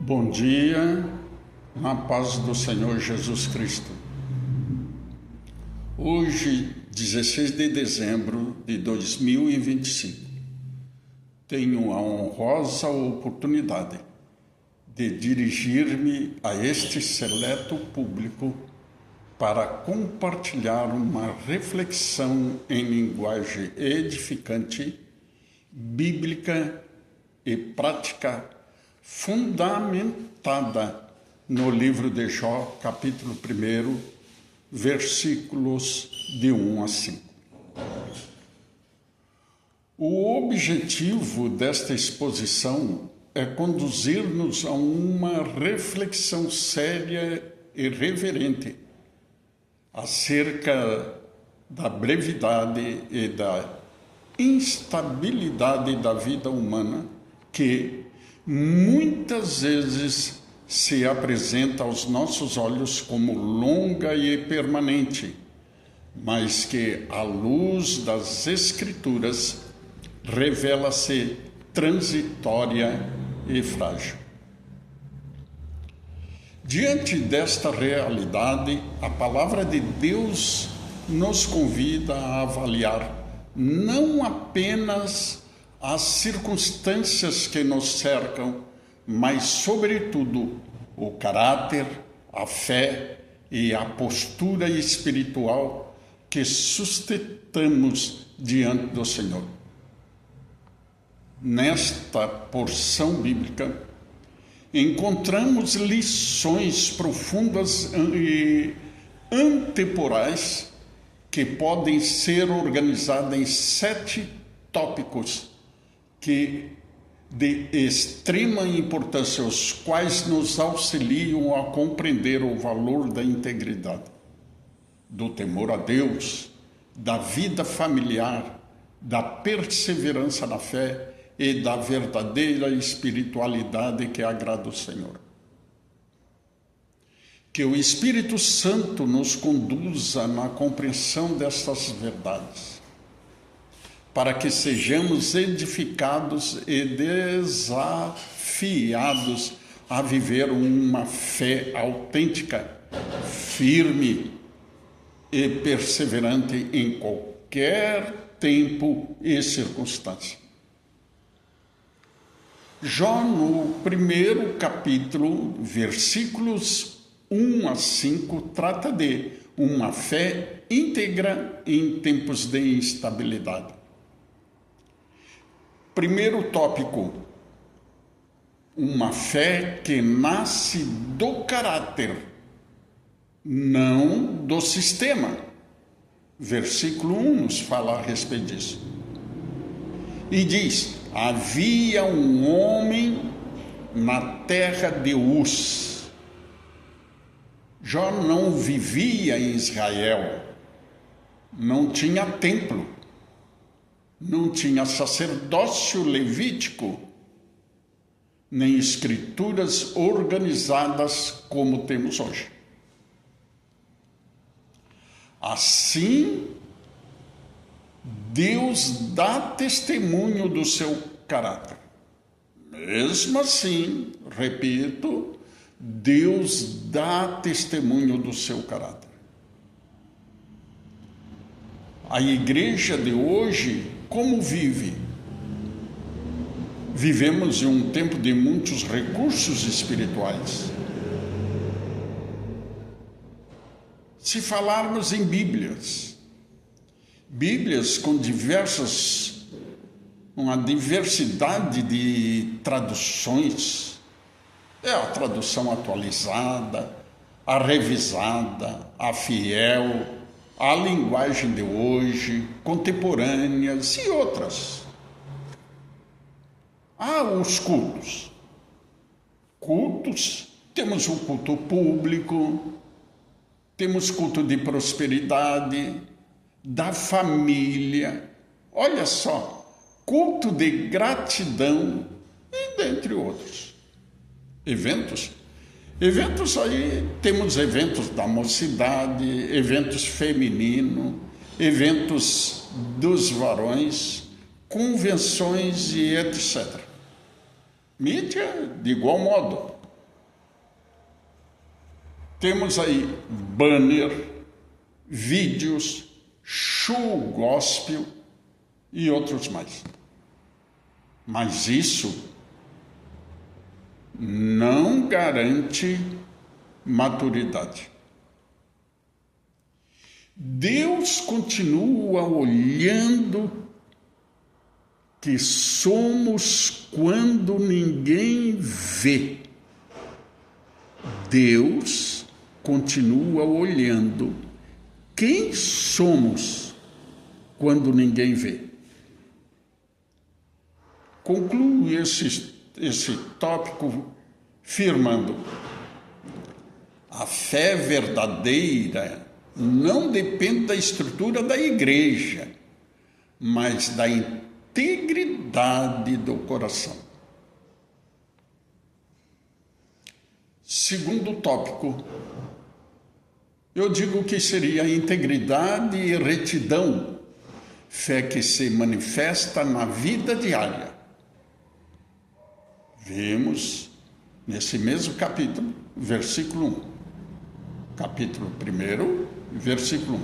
Bom dia, na paz do Senhor Jesus Cristo. Hoje, 16 de dezembro de 2025, tenho a honrosa oportunidade de dirigir-me a este seleto público para compartilhar uma reflexão em linguagem edificante, bíblica e prática, fundamentada no livro de Jó, capítulo 1, versículos de 1 a 5. O objetivo desta exposição é conduzir-nos a uma reflexão séria e reverente acerca da brevidade e da instabilidade da vida humana que muitas vezes se apresenta aos nossos olhos como longa e permanente, mas que, à luz das Escrituras, revela-se transitória e frágil. Diante desta realidade, a palavra de Deus nos convida a avaliar não apenas as circunstâncias que nos cercam, mas, sobretudo, o caráter, a fé e a postura espiritual que sustentamos diante do Senhor. Nesta porção bíblica, encontramos lições profundas e antemporais que podem ser organizadas em 7 tópicos de extrema importância, os quais nos auxiliam a compreender o valor da integridade, do temor a Deus, da vida familiar, da perseverança na fé e da verdadeira espiritualidade que agrada o Senhor. Que o Espírito Santo nos conduza na compreensão destas verdades, para que sejamos edificados e desafiados a viver uma fé autêntica, firme e perseverante em qualquer tempo e circunstância. Jó, no primeiro capítulo, versículos 1 a 5, trata de uma fé íntegra em tempos de instabilidade. Primeiro tópico, uma fé que nasce do caráter, não do sistema. Versículo 1 nos fala a respeito disso. E diz: havia um homem na terra de Uz. Jó não vivia em Israel, não tinha templo, não tinha sacerdócio levítico, nem escrituras organizadas como temos hoje. Assim, Deus dá testemunho do seu caráter. Mesmo assim, repito, Deus dá testemunho do seu caráter. A igreja de hoje, como vive? Vivemos em um tempo de muitos recursos espirituais. Se falarmos em Bíblias com uma diversidade de traduções, a tradução atualizada, a revisada, a fiel, a linguagem de hoje, contemporâneas e outras. Os cultos. Temos o culto público, temos culto de prosperidade, da família, olha só, culto de gratidão e dentre outros. Eventos aí, temos eventos da mocidade, eventos femininos, eventos dos varões, convenções e etc. Mídia, de igual modo. Temos aí banner, vídeos, show gospel e outros mais. Mas isso não garante maturidade. Deus continua olhando que somos quando ninguém vê. Deus continua olhando quem somos quando ninguém vê. Concluo esse tópico firmando: a fé verdadeira não depende da estrutura da igreja, mas da integridade do coração. Segundo tópico, eu digo que seria integridade e retidão, fé que se manifesta na vida diária. Vemos nesse mesmo capítulo, versículo 1. Capítulo 1, versículo 1.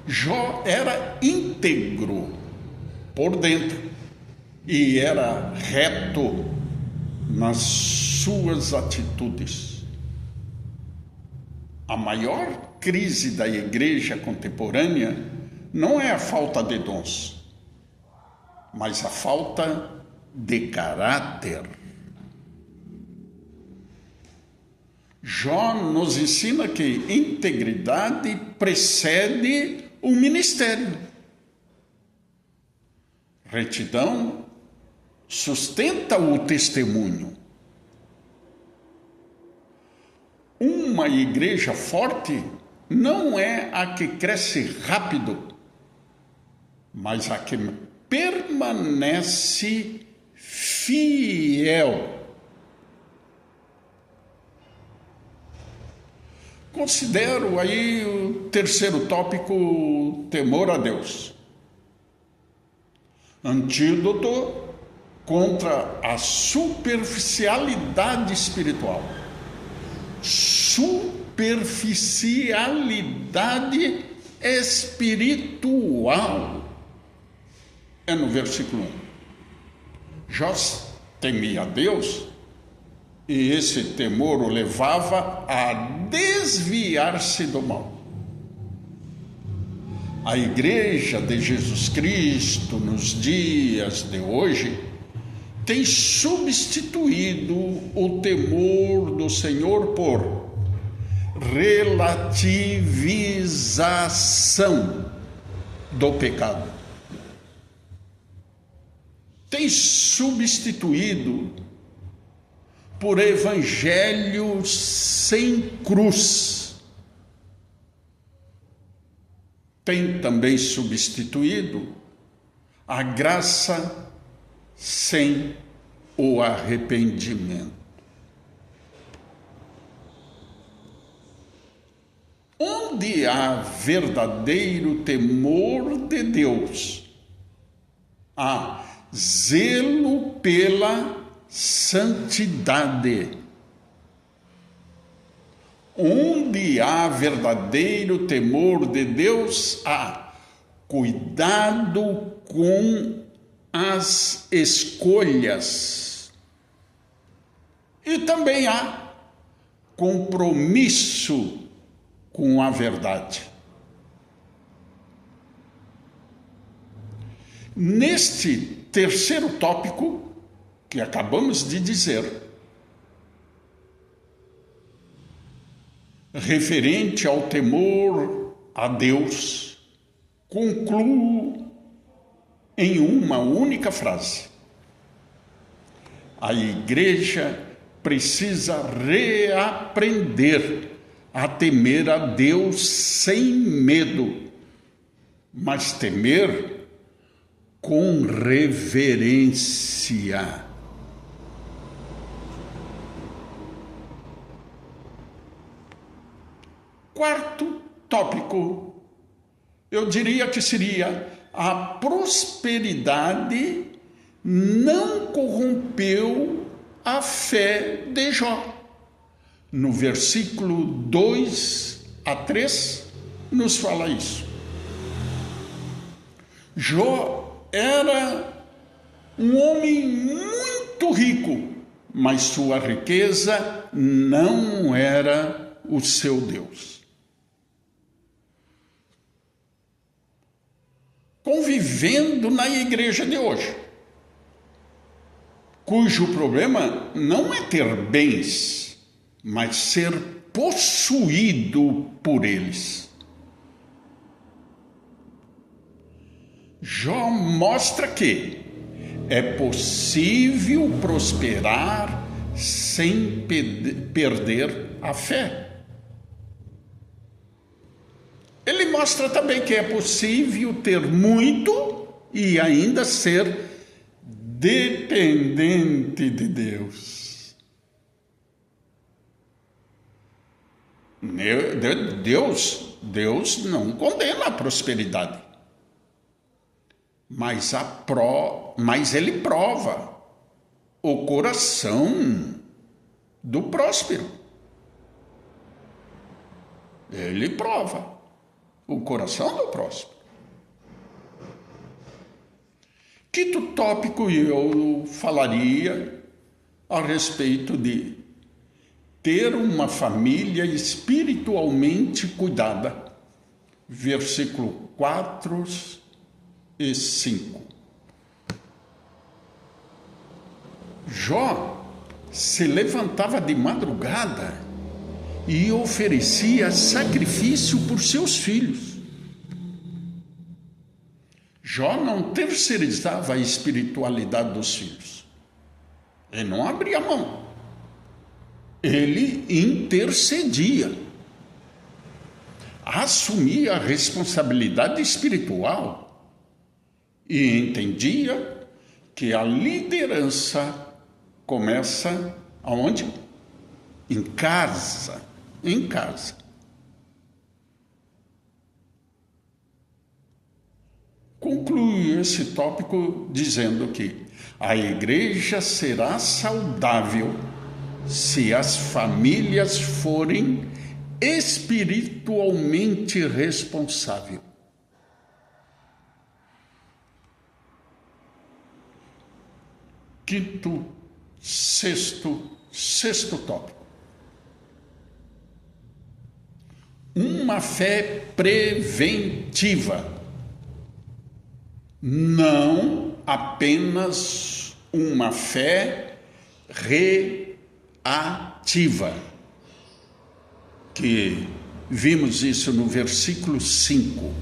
Jó era íntegro por dentro e era reto nas suas atitudes. A maior crise da igreja contemporânea não é a falta de dons, mas a falta de caráter. Jó nos ensina que integridade precede o ministério. Retidão sustenta o testemunho. Uma igreja forte não é a que cresce rápido, mas a que permanece fiel. Considero aí o terceiro tópico, o temor a Deus. Antídoto contra a superficialidade espiritual. Superficialidade espiritual. É no versículo 1. Jó temia a Deus, e esse temor o levava a desviar-se do mal. A Igreja de Jesus Cristo, nos dias de hoje, tem substituído o temor do Senhor por relativização do pecado. Tem substituído por evangelho sem cruz. Tem também substituído a graça sem o arrependimento. Onde há verdadeiro temor de Deus, há zelo pela santidade. Onde há verdadeiro temor de Deus, há cuidado com as escolhas. E também há compromisso com a verdade. Neste terceiro tópico que acabamos de dizer, referente ao temor a Deus, concluo em uma única frase: a igreja precisa reaprender a temer a Deus sem medo, mas temer com reverência. Quarto tópico, eu diria que seria: a prosperidade não corrompeu a fé de Jó. no versículo 2 a 3, nos fala isso. Jó era um homem muito rico, mas sua riqueza não era o seu Deus. Convivendo na igreja de hoje, cujo problema não é ter bens, mas ser possuído por eles. Jó mostra que é possível prosperar sem perder a fé. Ele mostra também que é possível ter muito e ainda ser dependente de Deus. Deus não condena a prosperidade, mas ele prova o coração do próspero. Ele prova o coração do próspero. Quinto tópico eu falaria a respeito de ter uma família espiritualmente cuidada. Versículo 4 e 5. Jó se levantava de madrugada e oferecia sacrifício por seus filhos. Jó não terceirizava a espiritualidade dos filhos. Ele não abria mão. Ele intercedia. Assumia a responsabilidade espiritual e entendia que a liderança começa aonde? Em casa. Em casa. Concluo esse tópico dizendo que a igreja será saudável se as famílias forem espiritualmente responsáveis. Sexto tópico. Uma fé preventiva, não apenas uma fé reativa, que vimos isso no versículo 5.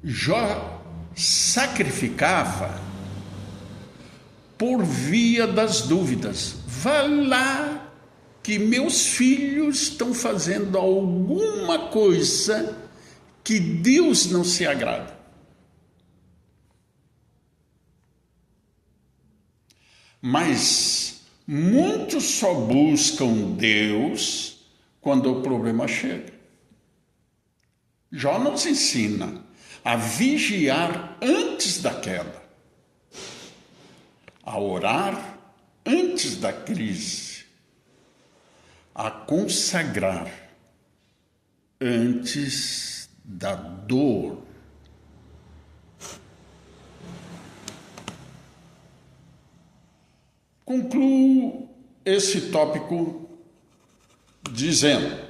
Jó sacrificava por via das dúvidas. Vá lá que meus filhos estão fazendo alguma coisa que Deus não se agrada. Mas muitos só buscam Deus quando o problema chega. Jó nos ensina a vigiar antes da queda, a orar antes da crise, a consagrar antes da dor. Concluo esse tópico dizendo: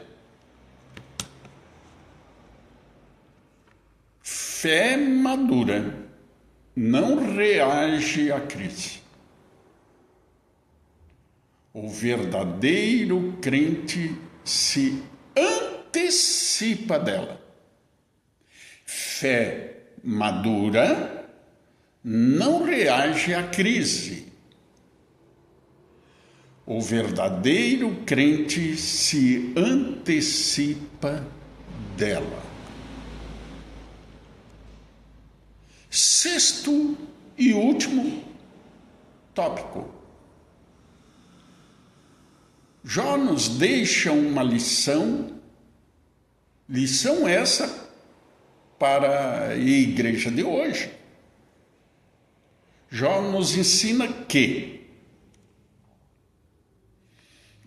fé madura não reage à crise. O verdadeiro crente se antecipa dela. Fé madura não reage à crise. O verdadeiro crente se antecipa dela. Sexto e último tópico. Jó nos deixa uma lição essa para a igreja de hoje. Jó nos ensina que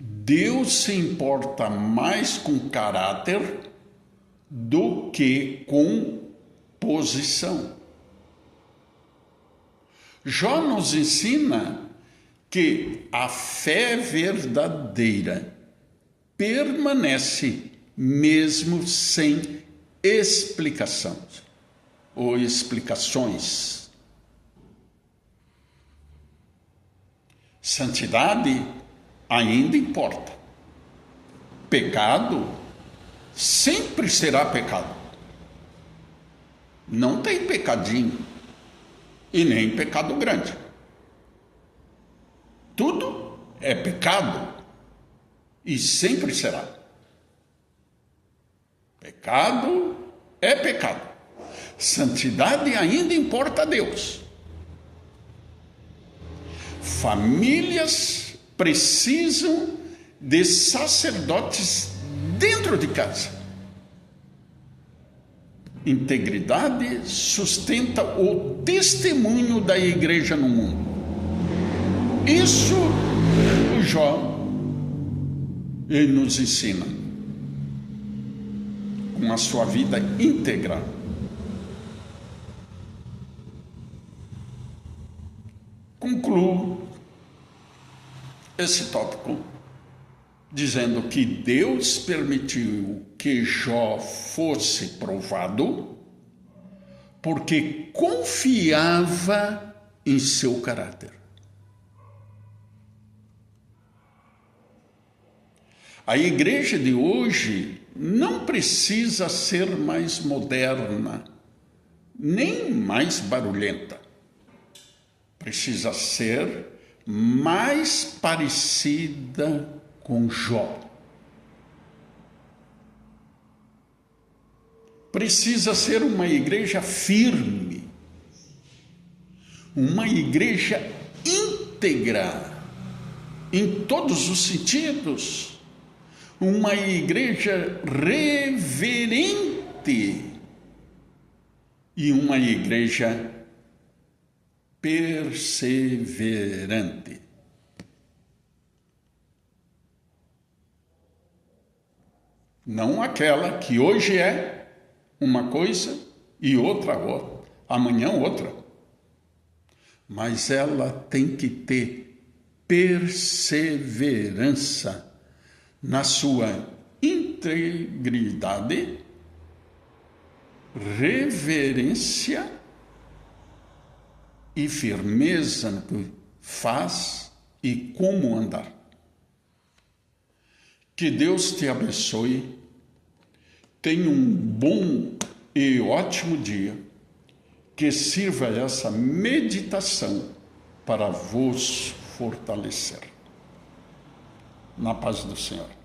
Deus se importa mais com caráter do que com posição. Jó nos ensina que a fé verdadeira permanece mesmo sem explicações ou explicações. Santidade ainda importa. Pecado sempre será pecado. Não tem pecadinho e nem pecado grande. Tudo é pecado e sempre será. Pecado é pecado. Santidade ainda importa a Deus. Famílias precisam de sacerdotes dentro de casa. Integridade sustenta o testemunho da igreja no mundo. Isso o Jó ele nos ensina com a sua vida íntegra. Concluo esse tópico dizendo que Deus permitiu que Jó fosse provado porque confiava em seu caráter. A igreja de hoje não precisa ser mais moderna, nem mais barulhenta. Precisa ser mais parecida com Jó. Precisa ser uma igreja firme, uma igreja íntegra, em todos os sentidos, uma igreja reverente e uma igreja perseverante. Não aquela que hoje é uma coisa e outra, amanhã outra. Mas ela tem que ter perseverança na sua integridade, reverência e firmeza no que faz e como andar. Que Deus te abençoe. Tenha um bom e ótimo dia. Que sirva essa meditação para vos fortalecer. Na paz do Senhor.